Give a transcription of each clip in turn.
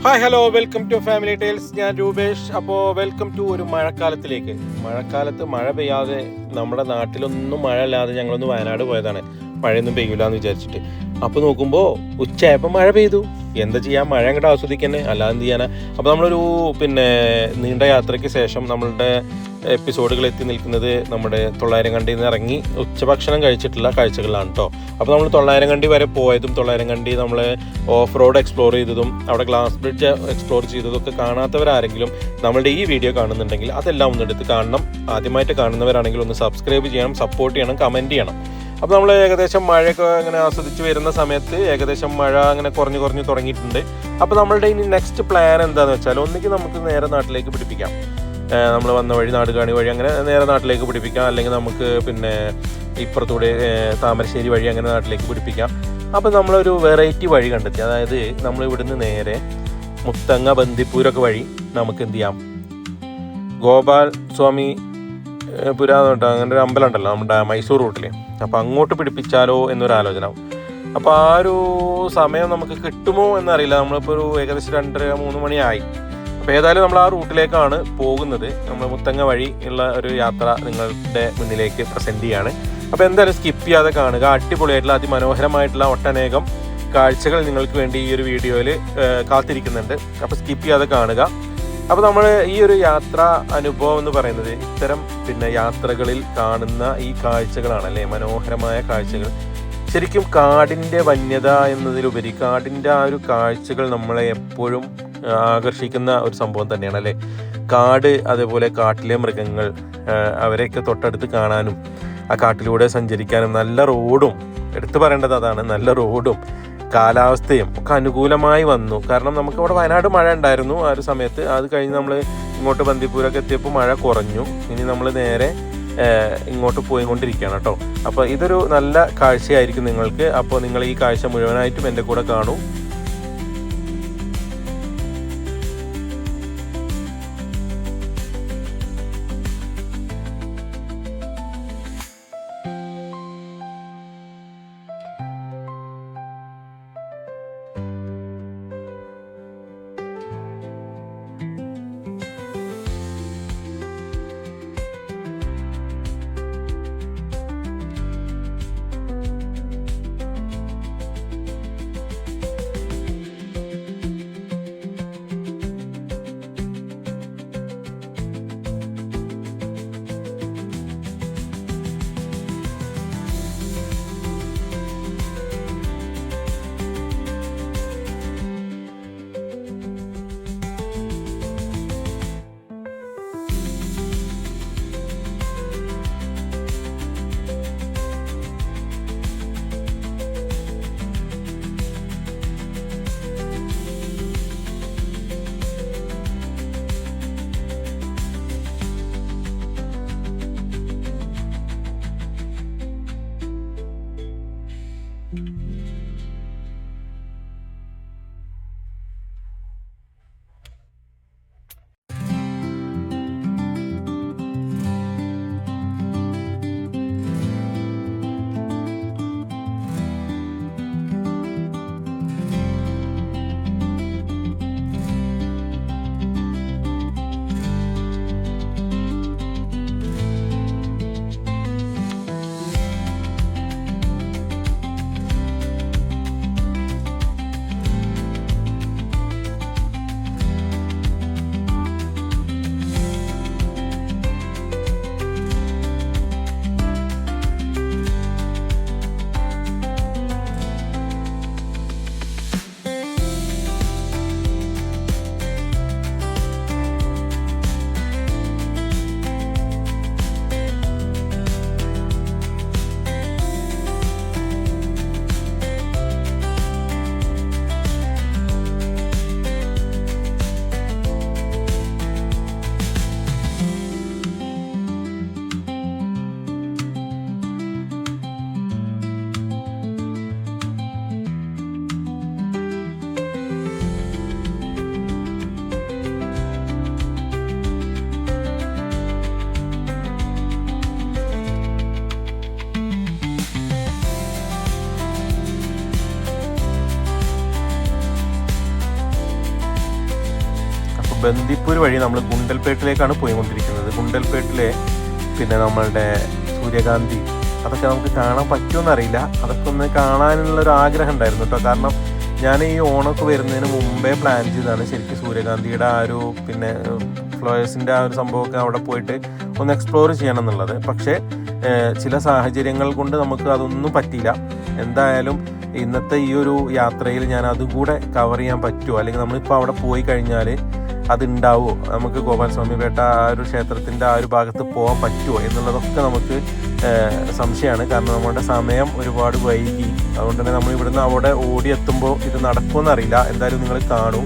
Hi hello welcome to family tiles. ഞാൻ രൂപേഷ്. അപ്പോൾ welcome to ഒരു മഴക്കാലത്തിലേക്ക്. മഴക്കാലത്ത് മഴ പെയ്യാതെ നമ്മുടെ നാട്ടിലൊന്നും മഴ ഇല്ലാതെ ഞങ്ങളൊന്ന് വയനാട് പോയതാണ്, മഴയൊന്നും പെയ്യില്ല എന്ന് വിചാരിച്ചിട്ട്. അപ്പോൾ നോക്കുമ്പോൾ ഉച്ചയായപ്പോൾ മഴ പെയ്തു. എന്താ ചെയ്യാൻ, മഴ അങ്ങോട്ട് ആസ്വദിക്കന്നെ, അല്ലാതെ എന്ത് ചെയ്യാനാ. അപ്പോൾ നമ്മളൊരു നീണ്ട യാത്രയ്ക്ക് ശേഷം നമ്മളുടെ എപ്പിസോഡുകൾ എത്തി നിൽക്കുന്നത് നമ്മുടെ തൊള്ളായിരം കണ്ടിയിൽ നിന്ന് ഇറങ്ങി ഉച്ചഭക്ഷണം കഴിച്ചിട്ടുള്ള കാഴ്ചകളാണ് കേട്ടോ. അപ്പോൾ നമ്മൾ തൊള്ളായിരം കണ്ടി വരെ പോയതും തൊള്ളായിരം കണ്ടി നമ്മൾ ഓഫ് റോഡ് എക്സ്പ്ലോർ ചെയ്തതും അവിടെ ഗ്ലാസ് ബ്രിഡ്ജ് എക്സ്പ്ലോർ ചെയ്തതും ഒക്കെ കാണാത്തവരാരെങ്കിലും നമ്മളുടെ ഈ വീഡിയോ കാണുന്നുണ്ടെങ്കിൽ അതെല്ലാം ഒന്നെടുത്ത് കാണണം. ആദ്യമായിട്ട് കാണുന്നവരാണെങ്കിൽ ഒന്ന് സബ്സ്ക്രൈബ് ചെയ്യണം, സപ്പോർട്ട് ചെയ്യണം, കമൻറ്റ് ചെയ്യണം. അപ്പോൾ നമ്മൾ ഏകദേശം മഴയൊക്കെ അങ്ങനെ ആസ്വദിച്ച് വരുന്ന സമയത്ത് ഏകദേശം മഴ അങ്ങനെ കുറഞ്ഞു തുടങ്ങിയിട്ടുണ്ട്. അപ്പോൾ നമ്മളുടെ ഇനി നെക്സ്റ്റ് പ്ലാൻ എന്താണെന്ന് വെച്ചാൽ, ഒന്നുകിൽ നമുക്ക് നേരെ നാട്ടിലേക്ക് പിടിപ്പിക്കാം, നമ്മൾ വന്ന വഴി നാടുകാണി വഴി അങ്ങനെ നേരെ നാട്ടിലേക്ക് പിടിപ്പിക്കാം, അല്ലെങ്കിൽ നമുക്ക് ഇപ്പുറത്തൂടെ താമരശ്ശേരി വഴി അങ്ങനെ നാട്ടിലേക്ക് പിടിപ്പിക്കാം. അപ്പോൾ നമ്മളൊരു വെറൈറ്റി വഴി കണ്ടെത്തി. അതായത് നമ്മൾ ഇവിടുന്ന് നേരെ മുത്തങ്ങ ബന്ദിപ്പൂരൊക്കെ വഴി നമുക്ക് എന്ത് ചെയ്യാം, ഗോപാൽ സ്വാമി പുരാതന അങ്ങനെ ഒരു അമ്പലം ഉണ്ടല്ലോ നമ്മുടെ മൈസൂർ റൂട്ടിൽ, അപ്പോൾ അങ്ങോട്ട് പിടിപ്പിച്ചാലോ എന്നൊരാലോചന. അപ്പോൾ ആ ഒരു സമയം നമുക്ക് കിട്ടുമോ എന്നറിയില്ല. നമ്മളിപ്പോൾ ഒരു ഏകദേശം 2:30-3 മണിയായി. അപ്പോൾ ഏതായാലും നമ്മൾ ആ റൂട്ടിലേക്കാണ് പോകുന്നത്. നമ്മൾ മുത്തങ്ങ വഴി ഉള്ള ഒരു യാത്ര നിങ്ങളുടെ മുന്നിലേക്ക് പ്രസൻറ്റ് ചെയ്യാണ്. അപ്പോൾ എന്തായാലും സ്കിപ്പ് ചെയ്യാതെ കാണുക. അടിപൊളിയായിട്ടുള്ള അതിമനോഹരമായിട്ടുള്ള ഒട്ടനേകം കാഴ്ചകൾ നിങ്ങൾക്ക് വേണ്ടി ഈ ഒരു വീഡിയോയിൽ കാത്തിരിക്കുന്നുണ്ട്. അപ്പോൾ സ്കിപ്പ് ചെയ്യാതെ കാണുക. അപ്പോൾ നമ്മൾ ഈ ഒരു യാത്രാ അനുഭവം എന്ന് പറയുന്നത് ഇത്തരം യാത്രകളിൽ കാണുന്ന ഈ കാഴ്ചകളാണ് അല്ലേ, മനോഹരമായ കാഴ്ചകൾ. ശരിക്കും കാടിൻ്റെ വന്യത എന്നതിലുപരി കാടിൻ്റെ ആ ഒരു കാഴ്ചകൾ നമ്മളെ എപ്പോഴും ആകർഷിക്കുന്ന ഒരു സംഭവം തന്നെയാണ് അല്ലേ. കാട്, അതേപോലെ കാട്ടിലെ മൃഗങ്ങൾ, അവരെയൊക്കെ തൊട്ടടുത്ത് കാണാനും ആ കാട്ടിലൂടെ സഞ്ചരിക്കാനും നല്ല റോഡും, എടുത്തു പറയേണ്ടത് അതാണ്, നല്ല റോഡും കാലാവസ്ഥയും ഒക്കെ അനുകൂലമായി വന്നു. കാരണം നമുക്ക് ഇവിടെ വയനാട് മഴ ഉണ്ടായിരുന്നു ആ ഒരു സമയത്ത്. അത് കഴിഞ്ഞ് നമ്മൾ ഇങ്ങോട്ട് ബന്ദിപ്പൂരൊക്കെ എത്തിയപ്പോൾ മഴ കുറഞ്ഞു. ഇനി നമ്മൾ നേരെ ഇങ്ങോട്ട് പോയിക്കൊണ്ടിരിക്കുകയാണ് കേട്ടോ. അപ്പോൾ ഇതൊരു നല്ല കാഴ്ചയായിരിക്കും നിങ്ങൾക്ക്. അപ്പോൾ നിങ്ങൾ ഈ കാഴ്ച മുഴുവനായിട്ടും എൻ്റെ കൂടെ കാണൂ. ബന്ദിപ്പൂർ വഴി നമ്മൾ ഗുണ്ടൽപേട്ടിലേക്കാണ് പോയിക്കൊണ്ടിരിക്കുന്നത്. ഗുണ്ടൽപേട്ടിലെ പിന്നെ നമ്മളുടെ സൂര്യകാന്തി അതൊക്കെ നമുക്ക് കാണാൻ പറ്റുമെന്നറിയില്ല. അതൊക്കെ ഒന്ന് കാണാനുള്ളൊരു ആഗ്രഹം ഉണ്ടായിരുന്നു കേട്ടോ. കാരണം ഞാൻ ഈ ഓണമൊക്കെ വരുന്നതിന് മുമ്പേ പ്ലാൻ ചെയ്താണ് ശരിക്കും സൂര്യകാന്തിയുടെ ആ ഒരു പിന്നെ ഫ്ലവേഴ്സിൻ്റെ ആ ഒരു സംഭവമൊക്കെ അവിടെ പോയിട്ട് ഒന്ന് എക്സ്പ്ലോർ ചെയ്യണം എന്നുള്ളത്. പക്ഷേ ചില സാഹചര്യങ്ങൾ കൊണ്ട് നമുക്ക് അതൊന്നും പറ്റിയില്ല. എന്തായാലും ഇന്നത്തെ ഈ ഒരു യാത്രയിൽ ഞാൻ അതും കൂടെ കവർ ചെയ്യാൻ പറ്റുമോ, അല്ലെങ്കിൽ നമ്മളിപ്പോൾ അവിടെ പോയി കഴിഞ്ഞാൽ അതുണ്ടാവുമോ, നമുക്ക് ഗോപാലസ്വാമിപേട്ട ആ ഒരു ക്ഷേത്രത്തിൻ്റെ ആ ഒരു ഭാഗത്ത് പോകാൻ പറ്റുമോ എന്നുള്ളതൊക്കെ നമുക്ക് സംശയമാണ്. കാരണം നമ്മുടെ സമയം ഒരുപാട് വൈകി. അതുകൊണ്ട് തന്നെ നമ്മൾ ഇവിടുന്ന് അവിടെ ഓടിയെത്തുമ്പോൾ ഇത് നടക്കുമെന്നറിയില്ല. എന്തായാലും നിങ്ങൾ കാണൂ.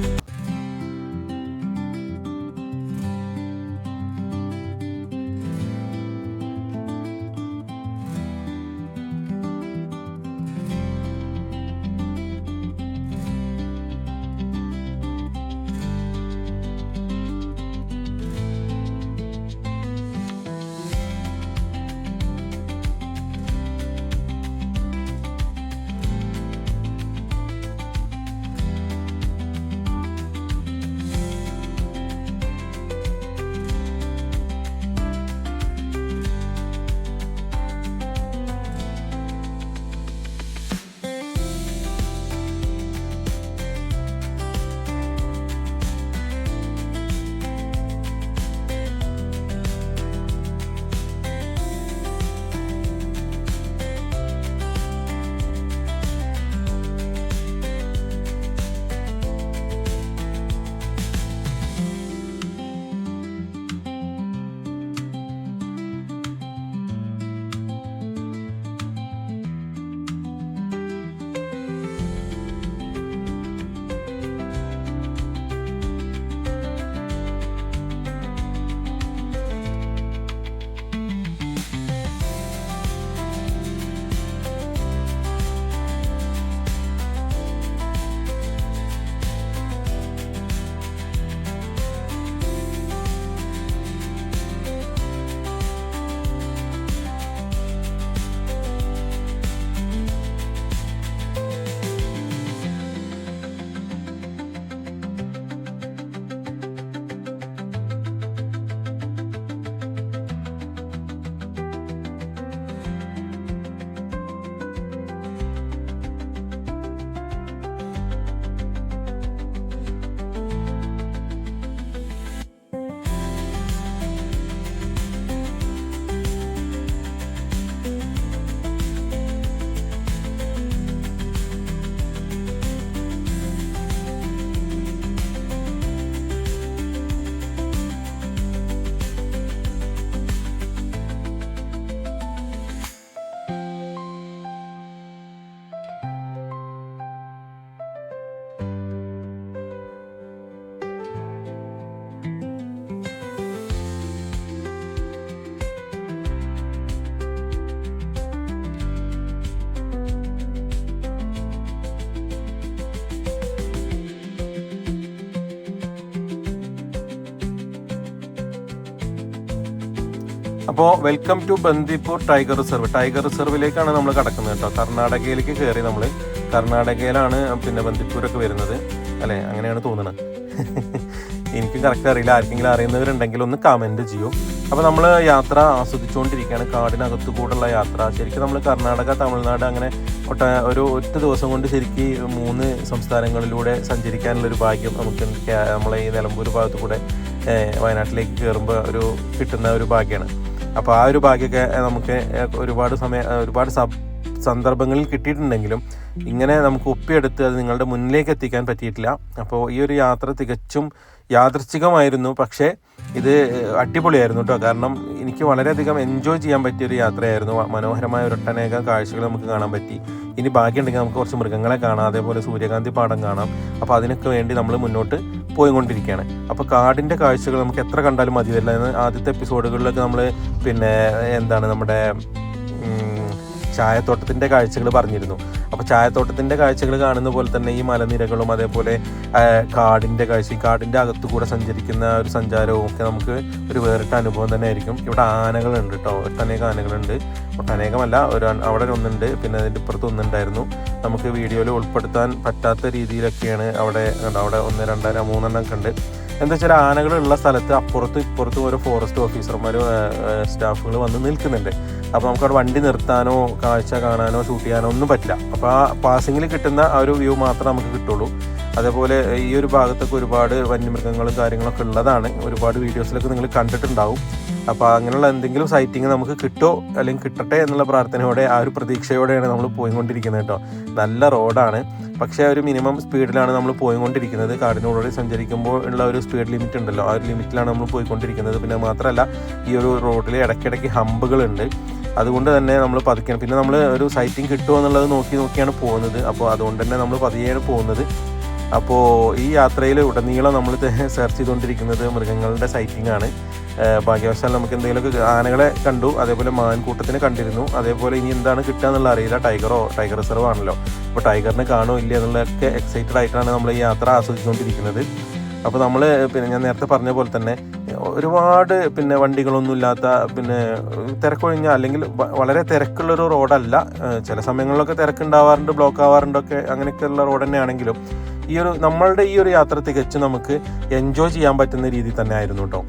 അപ്പോൾ welcome to Bandipur tiger reserve. Tiger റിസർവിലേക്കാണ് നമ്മൾ കടക്കുന്നത് കേട്ടോ. കർണാടകയിലേക്ക് കയറി നമ്മൾ. കർണാടകയിലാണ് പിന്നെ ബന്ദിപ്പൂരൊക്കെ വരുന്നത് അല്ലേ, അങ്ങനെയാണ് തോന്നുന്നത്. എനിക്കും കറക്റ്റ് അറിയില്ല. ആർക്കെങ്കിലും അറിയുന്നവരുണ്ടെങ്കിൽ ഒന്ന് കമൻറ്റ് ചെയ്യൂ. അപ്പോൾ നമ്മൾ യാത്ര ആസ്വദിച്ചുകൊണ്ടിരിക്കുകയാണ്, കാടിനകത്തു കൂടെയുള്ള യാത്ര. ശരിക്കും നമ്മൾ കർണാടക, തമിഴ്നാട് അങ്ങനെ ഒറ്റ ദിവസം കൊണ്ട് ശരിക്കും 3 സംസ്ഥാനങ്ങളിലൂടെ സഞ്ചരിക്കാനുള്ളൊരു ഭാഗ്യം നമുക്ക് നമ്മളെ ഈ നിലമ്പൂർ ഭാഗത്തു കൂടെ വയനാട്ടിലേക്ക് കയറുമ്പോൾ കിട്ടുന്ന ഒരു ഭാഗ്യമാണ്. അപ്പോൾ ആ ഒരു ഭാഗ്യമൊക്കെ നമുക്ക് ഒരുപാട് സന്ദർഭങ്ങളിൽ കിട്ടിയിട്ടുണ്ടെങ്കിലും ഇങ്ങനെ നമുക്ക് ഒപ്പിയെടുത്ത് അത് നിങ്ങളുടെ മുന്നിലേക്ക് എത്തിക്കാൻ പറ്റിയിട്ടില്ല. അപ്പോൾ ഈ ഒരു യാത്ര തികച്ചും യാദൃച്ഛികമായിരുന്നു. പക്ഷേ ഇത് അടിപൊളിയായിരുന്നു കേട്ടോ. കാരണം എനിക്ക് വളരെയധികം എൻജോയ് ചെയ്യാൻ പറ്റിയൊരു യാത്രയായിരുന്നു. മനോഹരമായ ഒട്ടനേകം കാഴ്ചകൾ നമുക്ക് കാണാൻ പറ്റി. ഇനി ഭാഗ്യമുണ്ടെങ്കിൽ നമുക്ക് കുറച്ച് മൃഗങ്ങളെ കാണാം, അതേപോലെ സൂര്യകാന്തി പാടം കാണാം. അപ്പോൾ അതിനൊക്കെ വേണ്ടി നമ്മൾ മുന്നോട്ട് പോയിക്കൊണ്ടിരിക്കുകയാണ്. അപ്പോൾ കാടിൻ്റെ കാഴ്ചകൾ നമുക്ക് എത്ര കണ്ടാലും മതി വരില്ല. ആദ്യത്തെ എപ്പിസോഡുകളിലൊക്കെ നമ്മൾ നമ്മുടെ ചായത്തോട്ടത്തിൻ്റെ കാഴ്ചകൾ പറഞ്ഞിരുന്നു. അപ്പോൾ ചായത്തോട്ടത്തിൻ്റെ കാഴ്ചകൾ കാണുന്ന പോലെ തന്നെ ഈ മലനിരകളും അതേപോലെ കാടിൻ്റെ കാഴ്ച, കാടിൻ്റെ അകത്തുകൂടെ സഞ്ചരിക്കുന്ന ഒരു സഞ്ചാരവും ഒക്കെ നമുക്ക് ഒരു വേറിട്ട അനുഭവം തന്നെ ആയിരിക്കും. ഇവിടെ ആനകളുണ്ട് കേട്ടോ, ഒട്ടനേകം ആനകളുണ്ട്. ഒട്ടനേകമല്ല, അവിടെ ഒന്നുണ്ട്, പിന്നെ അതിൻ്റെ ഇപ്പുറത്ത് ഒന്നുണ്ടായിരുന്നു. നമുക്ക് വീഡിയോയിൽ ഉൾപ്പെടുത്താൻ പറ്റാത്ത രീതിയിലൊക്കെയാണ് അവിടെ 1, 2, 3 ഒക്കെ ഉണ്ട്. എന്താ വെച്ചാൽ ആനകളുള്ള സ്ഥലത്ത് അപ്പുറത്തും ഇപ്പുറത്തും ഓരോ ഫോറസ്റ്റ് ഓഫീസർമാരും സ്റ്റാഫുകൾ വന്ന് നിൽക്കുന്നുണ്ട്. അപ്പോൾ നമുക്കവിടെ വണ്ടി നിർത്താനോ കാഴ്ച കാണാനോ ഷൂട്ട് ചെയ്യാനോ ഒന്നും പറ്റില്ല. അപ്പോൾ ആ പാസിങ്ങിൽ കിട്ടുന്ന ആ ഒരു വ്യൂ മാത്രമേ നമുക്ക് കിട്ടുള്ളൂ. അതേപോലെ ഈ ഒരു ഭാഗത്തൊക്കെ ഒരുപാട് വന്യമൃഗങ്ങളും കാര്യങ്ങളൊക്കെ ഉള്ളതാണ്. ഒരുപാട് വീഡിയോസിലൊക്കെ നിങ്ങൾ കണ്ടിട്ടുണ്ടാവും. അപ്പോൾ അങ്ങനെയുള്ള എന്തെങ്കിലും സൈറ്റിങ് നമുക്ക് കിട്ടുമോ അല്ലെങ്കിൽ കിട്ടട്ടെ എന്നുള്ള പ്രാർത്ഥനയോടെ ആ ഒരു പ്രതീക്ഷയോടെയാണ് നമ്മൾ പോയിക്കൊണ്ടിരിക്കുന്നത് കേട്ടോ. നല്ല റോഡാണ്, പക്ഷേ ഒരു മിനിമം സ്പീഡിലാണ് നമ്മൾ പോയിക്കൊണ്ടിരിക്കുന്നത്. കാടിനോടുകൂടി സഞ്ചരിക്കുമ്പോൾ ഉള്ള ഒരു സ്പീഡ് ലിമിറ്റ് ഉണ്ടല്ലോ, ആ ഒരു ലിമിറ്റിലാണ് നമ്മൾ പോയിക്കൊണ്ടിരിക്കുന്നത്. പിന്നെ മാത്രമല്ല ഈ ഒരു റോഡിൽ ഇടയ്ക്കിടയ്ക്ക് ഹമ്പുകളുണ്ട്, അതുകൊണ്ട് തന്നെ നമ്മൾ പതുക്കണം. പിന്നെ നമ്മൾ ഒരു സൈറ്റിംഗ് കിട്ടുമോ എന്നുള്ളത് നോക്കിയാണ് പോകുന്നത്. അപ്പോൾ അതുകൊണ്ട് തന്നെ നമ്മൾ പതിയെയാണ് പോകുന്നത്. അപ്പോൾ ഈ യാത്രയിൽ ഉടനീളം നമ്മൾ സെർച്ച് ചെയ്തുകൊണ്ടിരിക്കുന്നത് മൃഗങ്ങളുടെ സൈറ്റിംഗ് ആണ്. ഭാഗ്യവശാൽ നമുക്ക് എന്തെങ്കിലുമൊക്കെ ആനകളെ കണ്ടു, അതേപോലെ മാൻകൂട്ടത്തിന് കണ്ടിരുന്നു. അതേപോലെ ഇനി എന്താണ് കിട്ടുക എന്നുള്ള അറിയില്ല. ടൈഗർ റിസർവ് ആണല്ലോ, അപ്പോൾ ടൈഗറിനെ കാണുമോ ഇല്ല എന്നുള്ളതൊക്കെ എക്സൈറ്റഡ് ആയിട്ടാണ് നമ്മൾ ഈ യാത്ര ആസ്വദിച്ചുകൊണ്ടിരിക്കുന്നത്. അപ്പോൾ നമ്മൾ ഞാൻ നേരത്തെ പറഞ്ഞ പോലെ തന്നെ ഒരുപാട് വണ്ടികളൊന്നും ഇല്ലാത്ത തിരക്കൊഴിഞ്ഞ അല്ലെങ്കിൽ വളരെ തിരക്കുള്ളൊരു റോഡല്ല. ചില സമയങ്ങളിലൊക്കെ തിരക്കുണ്ടാവാറുണ്ട്, ബ്ലോക്ക് ആവാറുണ്ടൊക്കെ, അങ്ങനെയൊക്കെയുള്ള റോഡ് തന്നെ ആണെങ്കിലും നമ്മളുടെ ഈ ഒരു യാത്ര തികച്ചും നമുക്ക് എൻജോയ് ചെയ്യാൻ പറ്റുന്ന രീതിയിൽ തന്നെ ആയിരുന്നു കേട്ടോ.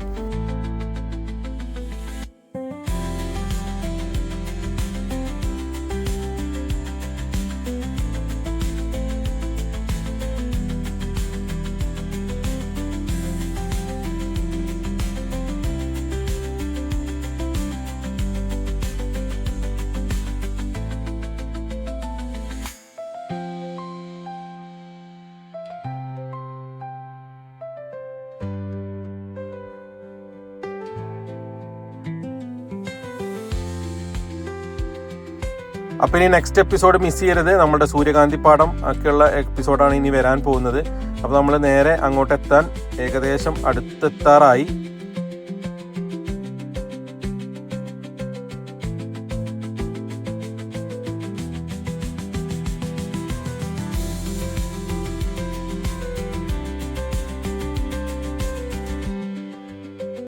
അപ്പോൾ ഇനി നെക്സ്റ്റ് എപ്പിസോഡ് മിസ് ചെയ്യരുത്. നമ്മുടെ സൂര്യകാന്തി പാടം ഒക്കെയുള്ള എപ്പിസോഡാണ് ഇനി വരാൻ പോകുന്നത്. അപ്പോൾ നമ്മൾ നേരെ അങ്ങോട്ടെത്താൻ ഏകദേശം അടുത്തെത്താറായി.